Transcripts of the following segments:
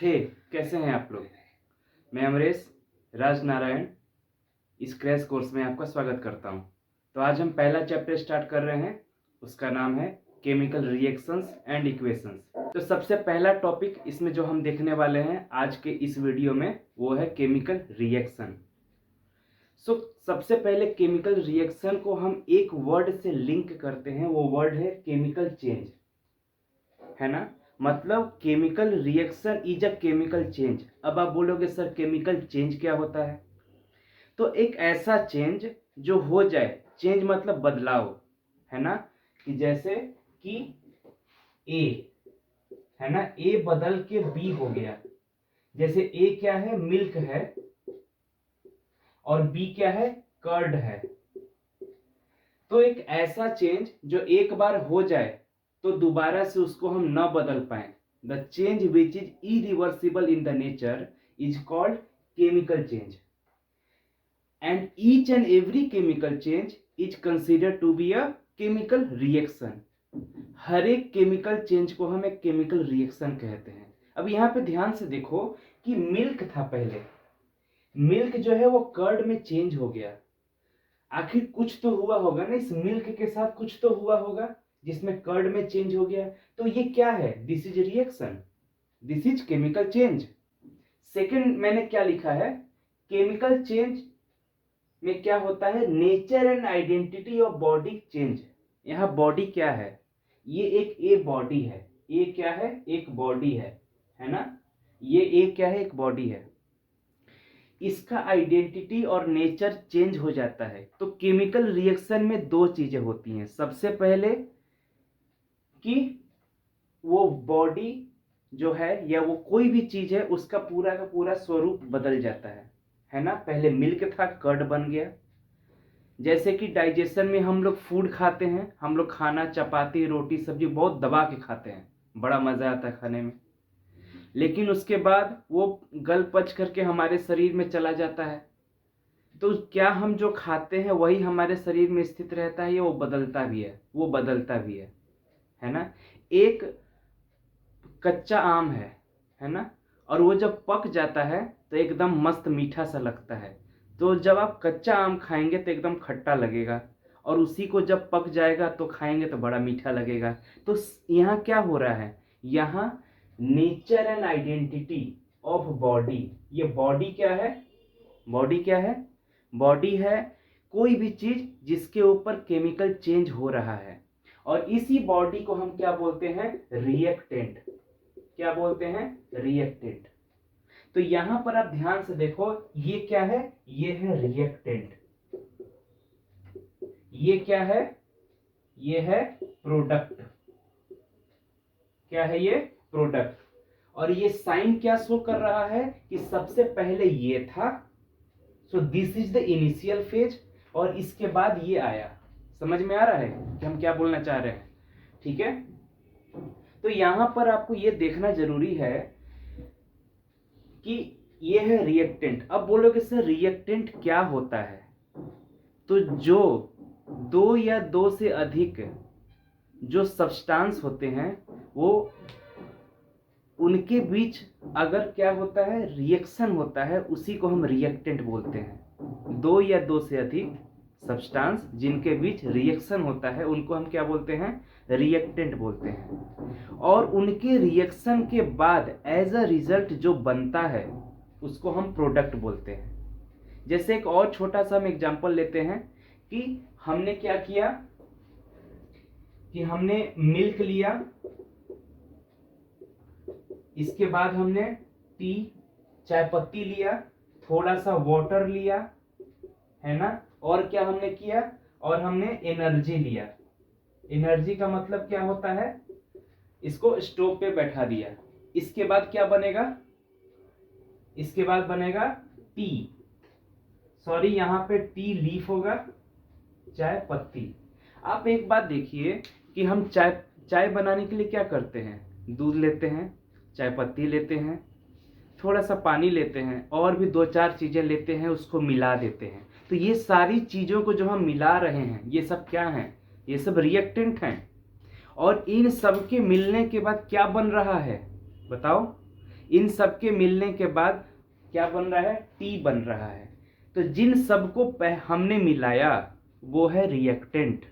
हे कैसे हैं आप लोग। मैं अमरेश राज नारायण इस क्रैश कोर्स में आपका स्वागत करता हूं। तो आज हम पहला चैप्टर स्टार्ट कर रहे हैं, उसका नाम है केमिकल रिएक्शंस एंड इक्वेशंस। तो सबसे पहला टॉपिक इसमें जो हम देखने वाले हैं आज के इस वीडियो में वो है केमिकल रिएक्शन। सबसे पहले केमिकल रिएक्शन को हम एक वर्ड से लिंक करते हैं, वो वर्ड है केमिकल चेंज, है ना। मतलब chemical reaction is a chemical change. अब आप बोलोगे सर केमिकल चेंज क्या होता है? तो एक ऐसा चेंज जो हो जाए, चेंज मतलब बदलाव, है ना। कि जैसे कि ए, है ना, ए बदल के बी हो गया। जैसे ए क्या है, मिल्क है, और बी क्या है, कर्ड है। तो एक ऐसा चेंज जो एक बार हो जाए तो दोबारा से उसको हम न बदल पाए, the change which is irreversible in the nature is called chemical change, and each and every chemical change is considered to be a chemical reaction. हर एक केमिकल चेंज को हम एक केमिकल रिएक्शन कहते हैं। अब यहाँ पे ध्यान से देखो कि मिल्क था पहले, मिल्क जो है वो कर्ड में चेंज हो गया। आखिर कुछ तो हुआ होगा ना, इस मिल्क के साथ कुछ तो हुआ होगा जिसमें कर्ड में चेंज हो गया। तो ये क्या है? This is reaction, this is chemical change. Second मैंने क्या लिखा है, केमिकल चेंज में क्या होता है, nature and identity of body change. यहाँ बॉडी क्या है, ये एक ए बॉडी है, ए क्या है, एक बॉडी है ना। ये ए क्या है, एक बॉडी है। इसका आइडेंटिटी और नेचर चेंज हो जाता है। तो केमिकल रिएक्शन में दो चीजें होती हैं। सबसे पहले कि वो बॉडी जो है या वो कोई भी चीज है उसका पूरा का पूरा स्वरूप बदल जाता है ना। पहले मिल्क था, कर्ड बन गया। जैसे कि डाइजेशन में हम लोग फूड खाते हैं, हम लोग खाना चपाती रोटी सब्जी बहुत दबा के खाते हैं, बड़ा मजा आता है खाने में। लेकिन उसके बाद वो गल पच करके हमारे शरीर में चला जाता है। तो क्या हम जो खाते हैं वही हमारे शरीर में स्थित रहता है या वो बदलता भी है? वो बदलता भी है ना। एक कच्चा आम है ना, और वो जब पक जाता है तो एकदम मस्त मीठा सा लगता है। तो जब आप कच्चा आम खाएंगे तो एकदम खट्टा लगेगा, और उसी को जब पक जाएगा तो खाएंगे तो बड़ा मीठा लगेगा। तो यहाँ क्या हो रहा है, यहाँ nature and identity of body. ये बॉडी क्या है, बॉडी क्या है, बॉडी है कोई भी चीज जिसके ऊपर केमिकल चेंज हो रहा है। और इसी बॉडी को हम क्या बोलते हैं, रिएक्टेंट। क्या बोलते हैं, रिएक्टेंट। तो यहां पर आप ध्यान से देखो, ये क्या है, ये है रिएक्टेंट। ये क्या है, ये है प्रोडक्ट। क्या है ये, प्रोडक्ट। और ये साइन क्या शो कर रहा है कि सबसे पहले ये था, so this is the initial phase, और इसके बाद ये आया। समझ में आ रहा है कि हम क्या बोलना चाह रहे हैं? ठीक है। तो यहां पर आपको ये देखना जरूरी है कि ये है रिएक्टेंट। अब बोलोगे सर रिएक्टेंट क्या होता है? तो जो दो या दो से अधिक जो सब्सटेंस होते हैं वो उनके बीच अगर क्या होता है, रिएक्शन होता है, उसी को हम रिएक्टेंट बोलते हैं। दो या दो से अधिक सब्सटेंस जिनके बीच रिएक्शन होता है उनको हम क्या बोलते हैं, रिएक्टेंट बोलते हैं। और उनके रिएक्शन के बाद एज अ रिजल्ट जो बनता है उसको हम प्रोडक्ट बोलते हैं। जैसे एक और छोटा सा हम एग्जांपल लेते हैं कि हमने क्या किया कि हमने मिल्क लिया, इसके बाद हमने टी चाय पत्ती लिया, थोड़ा सा वाटर लिया, है ना, और क्या हमने किया, और हमने एनर्जी लिया। एनर्जी का मतलब क्या होता है, इसको स्टोव पे बैठा दिया। इसके बाद क्या बनेगा, इसके बाद बनेगा टी, सॉरी यहां पे टी लीफ होगा, चाय पत्ती। आप एक बात देखिए कि हम चाय बनाने के लिए क्या करते हैं, दूध लेते हैं, चाय पत्ती लेते हैं, थोड़ा सा पानी लेते हैं, और भी दो चार चीजें लेते हैं, उसको मिला देते हैं। तो ये सारी चीजों को जो हम मिला रहे हैं ये सब क्या हैं, ये सब रिएक्टेंट हैं। और इन सब के मिलने के बाद क्या बन रहा है बताओ, इन सब के मिलने के बाद क्या बन रहा है, टी बन रहा है। तो जिन सबको हमने मिलाया वो है रिएक्टेंट,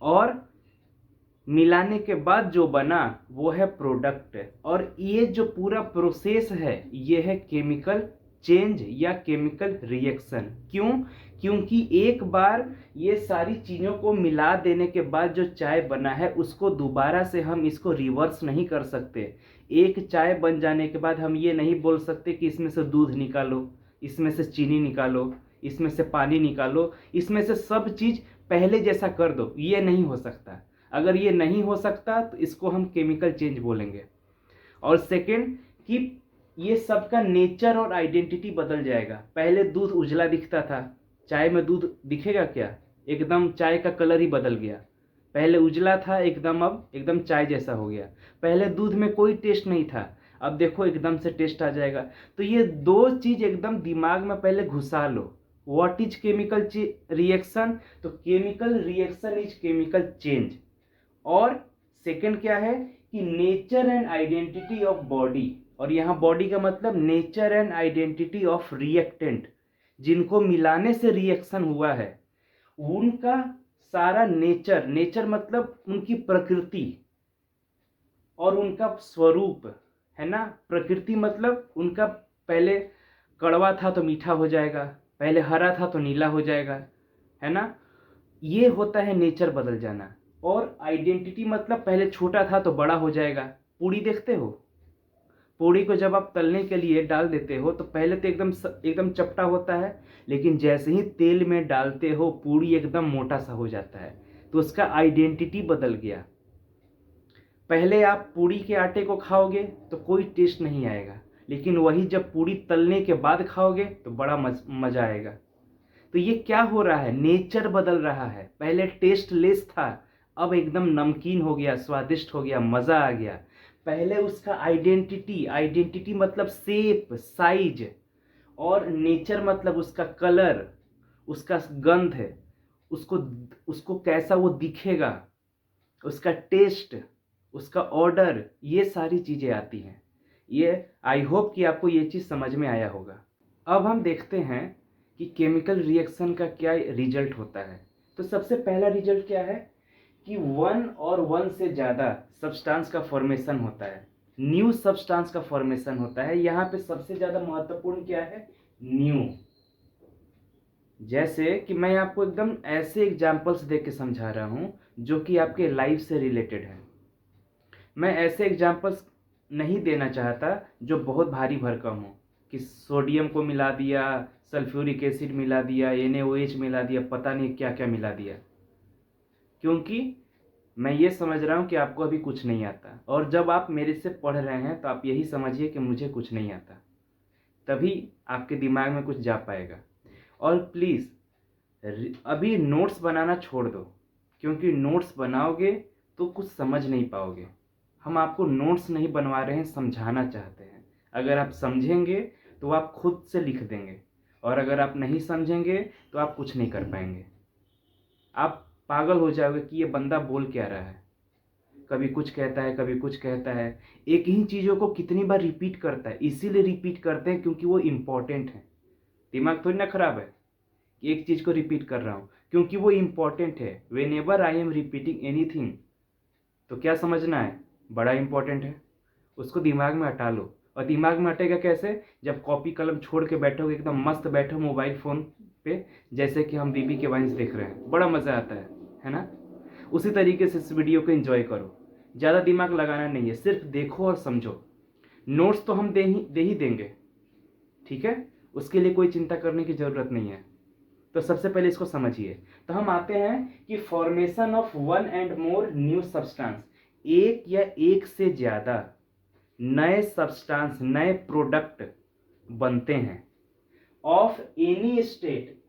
और मिलाने के बाद जो बना वो है प्रोडक्ट। और ये जो पूरा प्रोसेस है ये है केमिकल चेंज या केमिकल रिएक्शन। क्यों? क्योंकि एक बार ये सारी चीज़ों को मिला देने के बाद जो चाय बना है उसको दोबारा से हम इसको रिवर्स नहीं कर सकते। एक चाय बन जाने के बाद हम ये नहीं बोल सकते कि इसमें से दूध निकालो, इसमें से चीनी निकालो, इसमें से पानी निकालो, इसमें से सब चीज़ पहले जैसा कर दो, ये नहीं हो सकता। अगर ये नहीं हो सकता तो इसको हम केमिकल चेंज बोलेंगे। और सेकंड कि ये सबका नेचर और आइडेंटिटी बदल जाएगा। पहले दूध उजला दिखता था, चाय में दूध दिखेगा क्या? एकदम चाय का कलर ही बदल गया। पहले उजला था एकदम, अब एकदम चाय जैसा हो गया। पहले दूध में कोई टेस्ट नहीं था, अब देखो एकदम से टेस्ट आ जाएगा। तो ये दो चीज़ एकदम दिमाग में पहले घुसा लो। What is chemical reaction? तो chemical reaction is chemical change. और सेकंड क्या है कि nature and identity of body, और यहाँ बॉडी का मतलब nature and identity of reactant, जिनको मिलाने से रिएक्शन हुआ है उनका सारा नेचर, नेचर मतलब उनकी प्रकृति और उनका स्वरूप, है ना। प्रकृति मतलब उनका पहले कड़वा था तो मीठा हो जाएगा, पहले हरा था तो नीला हो जाएगा, है ना। ये होता है नेचर बदल जाना। और आइडेंटिटी मतलब पहले छोटा था तो बड़ा हो जाएगा। पूड़ी देखते हो, पूड़ी को जब आप तलने के लिए डाल देते हो तो पहले तो एकदम चपटा होता है, लेकिन जैसे ही तेल में डालते हो पूड़ी एकदम मोटा सा हो जाता है। तो उसका आइडेंटिटी बदल गया। पहले आप पूड़ी के आटे को खाओगे तो कोई टेस्ट नहीं आएगा, लेकिन वही जब पूड़ी तलने के बाद खाओगे तो बड़ा मज़ा आएगा। तो ये क्या हो रहा है, नेचर बदल रहा है। पहले टेस्ट लेस था, अब एकदम नमकीन हो गया, स्वादिष्ट हो गया, मज़ा आ गया। पहले उसका आइडेंटिटी, आइडेंटिटी मतलब शेप, साइज, और नेचर मतलब उसका कलर, उसका गंध है, उसको उसको कैसा वो दिखेगा, उसका टेस्ट, उसका ऑर्डर, ये सारी चीज़ें आती हैं। ये आई होप कि आपको ये चीज़ समझ में आया होगा। अब हम देखते हैं कि केमिकल रिएक्शन का क्या रिजल्ट होता है। तो सबसे पहला रिजल्ट क्या है कि वन और वन से ज़्यादा सब्सटेंस का फॉर्मेशन होता है, न्यू सब्सटेंस का फॉर्मेशन होता है। यहाँ पे सबसे ज़्यादा महत्वपूर्ण क्या है, न्यू। जैसे कि मैं आपको एकदम ऐसे एग्जाम्पल्स दे के समझा रहा हूँ जो कि आपके लाइफ से रिलेटेड है। मैं ऐसे एग्जाम्पल्स नहीं देना चाहता जो बहुत भारी भरकम हो, कि सोडियम को मिला दिया, सल्फ्यूरिक एसिड मिला दिया, NaOH मिला दिया, पता नहीं क्या क्या मिला दिया। क्योंकि मैं ये समझ रहा हूँ कि आपको अभी कुछ नहीं आता, और जब आप मेरे से पढ़ रहे हैं तो आप यही समझिए कि मुझे कुछ नहीं आता, तभी आपके दिमाग में कुछ जा पाएगा। और प्लीज़ अभी नोट्स बनाना छोड़ दो, क्योंकि नोट्स बनाओगे तो कुछ समझ नहीं पाओगे। हम आपको नोट्स नहीं बनवा रहे हैं, समझाना चाहते हैं। अगर आप समझेंगे तो आप खुद से लिख देंगे, और अगर आप नहीं समझेंगे तो आप कुछ नहीं कर पाएंगे। आप पागल हो जाओगे कि ये बंदा बोल क्या रहा है, कभी कुछ कहता है कभी कुछ कहता है। एक ही चीज़ों को कितनी बार रिपीट करता है, इसीलिए रिपीट करते हैं क्योंकि वो इम्पॉर्टेंट है। दिमाग थोड़ी ना खराब है कि एक चीज़ को रिपीट कर रहा हूँ, क्योंकि वो इम्पॉर्टेंट है। When ever I am repeating anything, तो क्या समझना है, बड़ा इम्पॉर्टेंट है, उसको दिमाग में हटा लो। और दिमाग में हटेगा कैसे, जब कॉपी कलम छोड़ के बैठोगे, एकदम मस्त बैठो मोबाइल फ़ोन पे, जैसे कि हम बीबी के वाइन्स देख रहे हैं, बड़ा मज़ा आता है ना। उसी तरीके से इस वीडियो को एंजॉय करो, ज़्यादा दिमाग लगाना नहीं है, सिर्फ देखो और समझो। नोट्स तो हम दे ही देंगे, ठीक है, उसके लिए कोई चिंता करने की ज़रूरत नहीं है। तो सबसे पहले इसको समझिए। तो हम आते हैं कि formation of one and more new substance, एक या एक से ज़्यादा नए सब्सटेंस, नए प्रोडक्ट बनते हैं ऑफ एनी स्टेट।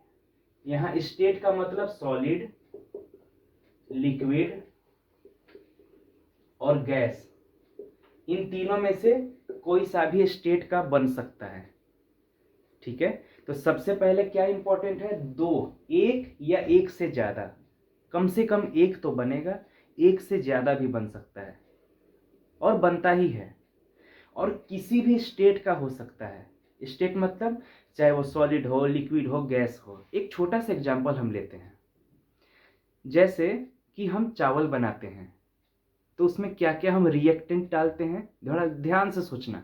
यहाँ स्टेट का मतलब सॉलिड, लिक्विड और गैस, इन तीनों में से कोई सा भी स्टेट का बन सकता है, ठीक है। तो सबसे पहले क्या इंपॉर्टेंट है, दो, एक या एक से ज्यादा, कम से कम एक तो बनेगा, एक से ज्यादा भी बन सकता है और बनता ही है। और किसी भी स्टेट का हो सकता है। स्टेट मतलब चाहे वो सॉलिड हो, लिक्विड हो, गैस हो। एक छोटा सा एग्जांपल हम लेते हैं, जैसे कि हम चावल बनाते हैं तो उसमें क्या क्या हम रिएक्टेंट डालते हैं, थोड़ा ध्यान से सोचना।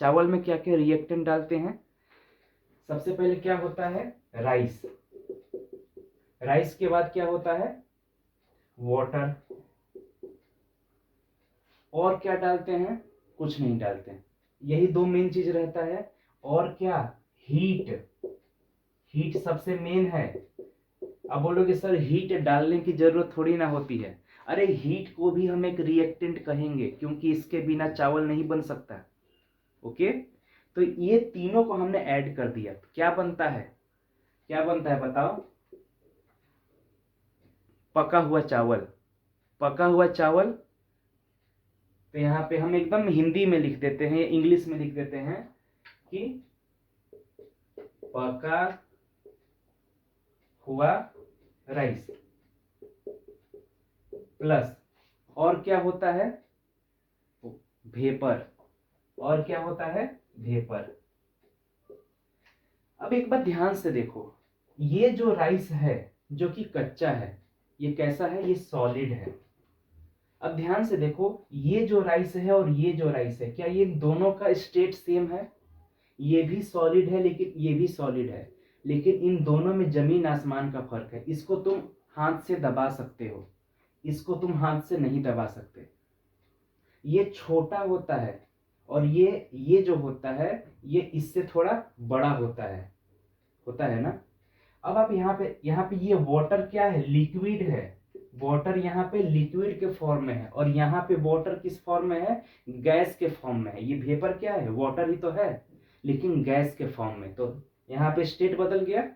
चावल में क्या क्या रिएक्टेंट डालते हैं? सबसे पहले क्या होता है? राइस। राइस के बाद क्या होता है? वाटर। और क्या डालते हैं? कुछ नहीं डालते हैं। यही दो मेन चीज रहता है। और क्या? हीट। हीट सबसे मेन है। अब बोलोगे सर हीट डालने की जरूरत थोड़ी ना होती है। अरे हीट को भी हम एक रिएक्टेंट कहेंगे, क्योंकि इसके बिना चावल नहीं बन सकता। ओके, तो ये तीनों को हमने ऐड कर दिया, क्या बनता है? क्या बनता है बताओ? पका हुआ चावल। पका हुआ चावल। तो यहाँ पे हम एकदम हिंदी में लिख देते हैं, इंग्लिश में लिख देते हैं कि पका हुआ राइस प्लस, और क्या होता है? वेपर। और क्या होता है? वेपर। अब एक बात ध्यान से देखो, ये जो राइस है जो कि कच्चा है, ये कैसा है? ये सॉलिड है। अब ध्यान से देखो, ये जो राइस है और ये जो राइस है, क्या ये दोनों का स्टेट सेम है? ये भी सॉलिड है लेकिन ये भी सॉलिड है, लेकिन इन दोनों में जमीन आसमान का फर्क है। इसको तुम हाथ से दबा सकते हो, इसको तुम हाथ से नहीं दबा सकते। ये छोटा होता है और ये जो होता है ये इससे थोड़ा बड़ा होता है ना। अब आप यहाँ पे ये वाटर क्या है? लिक्विड है। वाटर यहाँ पे लिक्विड के फॉर्म में है, और यहाँ पे वाटर किस फॉर्म में है? गैस के फॉर्म में है। ये वेपर क्या है? वाटर ही तो है, लेकिन गैस के फॉर्म में। तो यहाँ पे स्टेट बदल गया।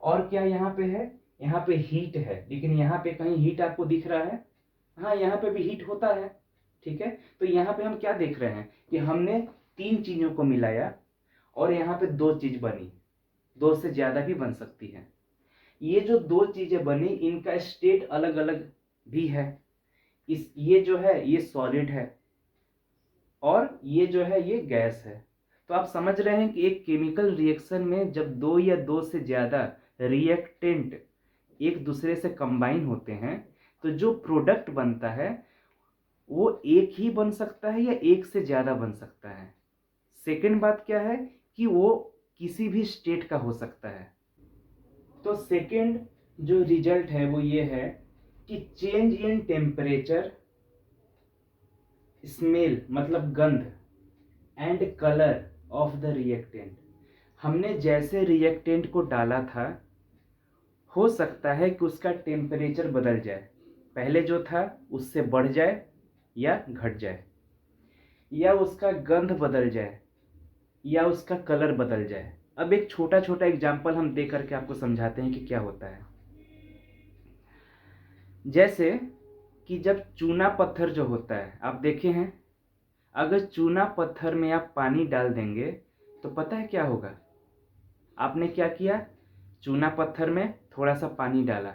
और क्या यहाँ पे है? यहाँ पे हीट है, लेकिन यहाँ पे कहीं हीट आपको दिख रहा है? हाँ, यहाँ पे भी हीट होता है। ठीक है, तो यहाँ पे हम क्या देख रहे हैं कि हमने तीन चीजों को मिलाया और यहाँ पे दो चीज बनी। दो से ज्यादा भी बन सकती है। ये जो दो चीजें बनी, इनका स्टेट अलग अलग भी है। ये जो है ये सॉलिड है, और ये जो है ये गैस है। तो आप समझ रहे हैं कि एक केमिकल रिएक्शन में जब दो या दो से ज्यादा रिएक्टेंट एक दूसरे से कंबाइन होते हैं, तो जो प्रोडक्ट बनता है वो एक ही बन सकता है या एक से ज्यादा बन सकता है। सेकंड बात क्या है कि वो किसी भी स्टेट का हो सकता है। तो सेकंड जो रिजल्ट है वो ये है कि चेंज इन टेम्परेचर, स्मेल मतलब गंध, and colour of the reactant. हमने जैसे रिएक्टेंट को डाला था, हो सकता है कि उसका टेम्परेचर बदल जाए, पहले जो था उससे बढ़ जाए या घट जाए, या उसका गंध बदल जाए, या उसका कलर बदल जाए। अब एक छोटा छोटा एग्जाम्पल हम दे करके आपको समझाते हैं कि क्या होता है। जैसे कि जब चूना पत्थर जो होता है, आप देखे हैं, अगर चूना पत्थर में आप पानी डाल देंगे तो पता है क्या होगा? आपने क्या किया? चूना पत्थर में थोड़ा सा पानी डाला,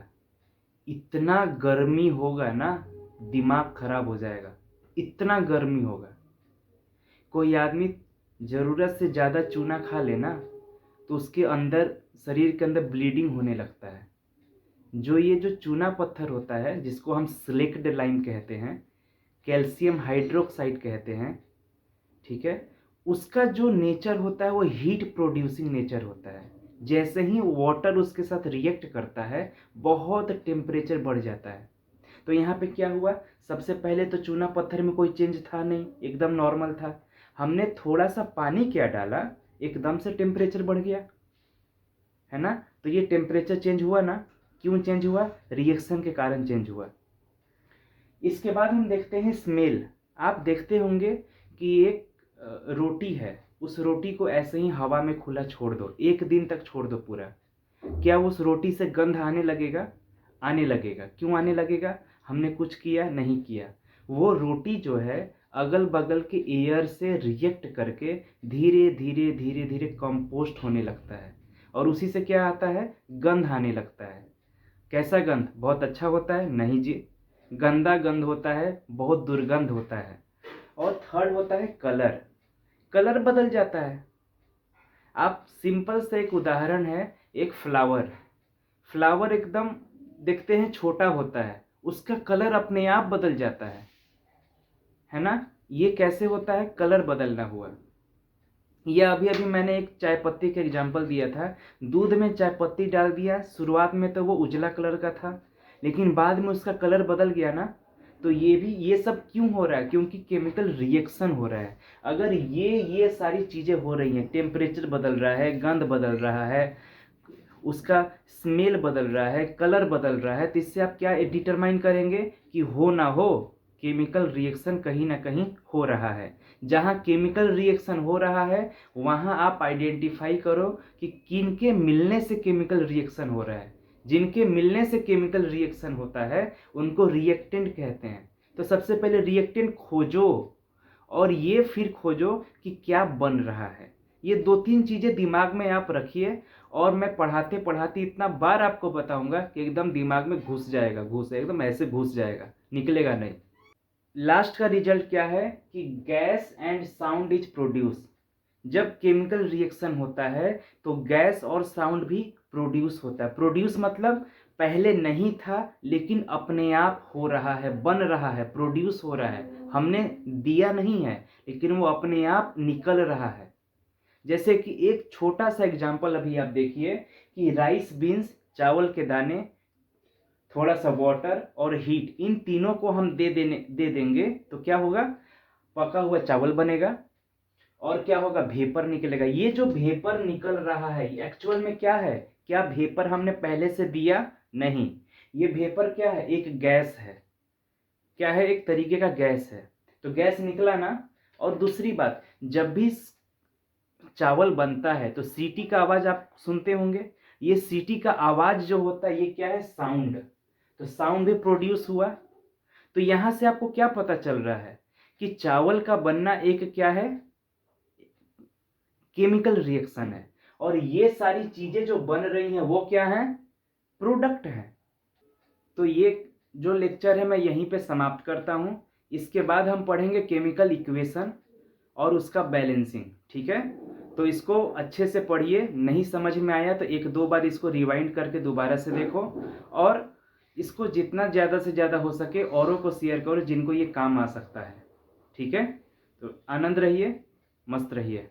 इतना गर्मी होगा ना, दिमाग खराब हो जाएगा। इतना गर्मी होगा। कोई आदमी जरूरत से ज्यादा चूना खा लेना तो उसके अंदर, शरीर के अंदर ब्लीडिंग होने लगता है। जो ये जो चूना पत्थर होता है, जिसको हम स्लेक्ड लाइम कहते हैं, कैल्शियम हाइड्रोक्साइड कहते हैं, ठीक है, उसका जो नेचर होता है वो हीट प्रोड्यूसिंग नेचर होता है। जैसे ही वाटर उसके साथ रिएक्ट करता है, बहुत टेम्परेचर बढ़ जाता है। तो यहाँ पे क्या हुआ? सबसे पहले तो चूना पत्थर में कोई चेंज था नहीं, एकदम नॉर्मल था। हमने थोड़ा सा पानी क्या डाला, एकदम से टेम्परेचर बढ़ गया, है ना। तो ये टेम्परेचर चेंज हुआ ना। क्यों चेंज हुआ? रिएक्शन के कारण चेंज हुआ। इसके बाद हम देखते हैं स्मेल। आप देखते होंगे कि एक रोटी है, उस रोटी को ऐसे ही हवा में खुला छोड़ दो, एक दिन तक छोड़ दो पूरा, क्या उस रोटी से गंध आने लगेगा? आने लगेगा। क्यों आने लगेगा? हमने कुछ किया? नहीं किया। वो रोटी जो है अगल बगल के एयर से रिएक्ट करके धीरे धीरे धीरे धीरे कंपोस्ट होने लगता है, और उसी से क्या आता है? गंध आने लगता है। कैसा गंध? बहुत अच्छा होता है? नहीं जी, गंदा गंध होता है, बहुत दुर्गंध होता है। और थर्ड होता है कलर। कलर बदल जाता है। आप सिंपल से एक उदाहरण है, एक फ्लावर एकदम देखते हैं छोटा होता है, उसका कलर अपने आप बदल जाता है ना। ये कैसे होता है? कलर बदलना हुआ। या अभी अभी मैंने एक चाय पत्ती का एग्जाम्पल दिया था। दूध में चाय पत्ती डाल दिया, शुरुआत में तो वो उजला कलर का था, लेकिन बाद में उसका कलर बदल गया ना। तो ये सब क्यों हो रहा है? क्योंकि केमिकल रिएक्शन हो रहा है। अगर ये सारी चीज़ें हो रही हैं, टेम्परेचर बदल रहा है, गंध बदल रहा है, उसका स्मेल बदल रहा है, कलर बदल रहा है, तो इससे आप क्या डिटरमाइन करेंगे कि हो ना हो केमिकल रिएक्शन कहीं ना कहीं हो रहा है। जहाँ केमिकल रिएक्शन हो रहा है वहाँ आप आइडेंटिफाई करो कि किनके मिलने से केमिकल रिएक्शन हो रहा है। जिनके मिलने से केमिकल रिएक्शन होता है उनको रिएक्टेंट कहते हैं। तो सबसे पहले रिएक्टेंट खोजो और ये फिर खोजो कि क्या बन रहा है। ये 2-3 चीज़ें दिमाग में आप रखिए और मैं पढ़ाते पढ़ाते इतना बार आपको बताऊंगा कि एकदम दिमाग में घुस जाएगा, एकदम ऐसे घुस जाएगा, निकलेगा नहीं। लास्ट का रिजल्ट क्या है कि gas and sound is produce. जब केमिकल रिएक्शन होता है तो गैस और साउंड भी प्रोड्यूस होता है। प्रोड्यूस मतलब पहले नहीं था लेकिन अपने आप हो रहा है, बन रहा है, प्रोड्यूस हो रहा है। हमने दिया नहीं है लेकिन वो अपने आप निकल रहा है। जैसे कि एक छोटा सा एग्जांपल अभी आप देखिए कि राइस बीन्स, चावल के दाने, थोड़ा सा वाटर और हीट, इन तीनों को हम दे देंगे तो क्या होगा? पका हुआ चावल बनेगा और क्या होगा? भेपर निकलेगा। ये जो भेपर निकल रहा है एक्चुअल में क्या है? क्या भेपर हमने पहले से दिया? नहीं। ये भेपर क्या है? एक गैस है। क्या है? एक तरीके का गैस है। तो गैस निकला ना। और दूसरी बात, जब भी चावल बनता है तो सीटी का आवाज आप सुनते होंगे। ये सीटी का आवाज जो होता है ये क्या है? साउंड। तो साउंड भी प्रोड्यूस हुआ। तो यहां से आपको क्या पता चल रहा है कि चावल का बनना एक क्या है? केमिकल रिएक्शन है। और ये सारी चीजें जो बन रही हैं वो क्या है? प्रोडक्ट है। तो ये जो लेक्चर है मैं यहीं पे समाप्त करता हूं। इसके बाद हम पढ़ेंगे केमिकल इक्वेशन और उसका बैलेंसिंग। ठीक है? तो इसको अच्छे से पढ़िए। नहीं समझ में आया तो 1-2 बार इसको रिवाइंड करके दोबारा से देखो और इसको जितना ज़्यादा से ज़्यादा हो सके औरों को शेयर करो जिनको ये काम आ सकता है। ठीक है? तो आनंद रहिए, मस्त रहिए।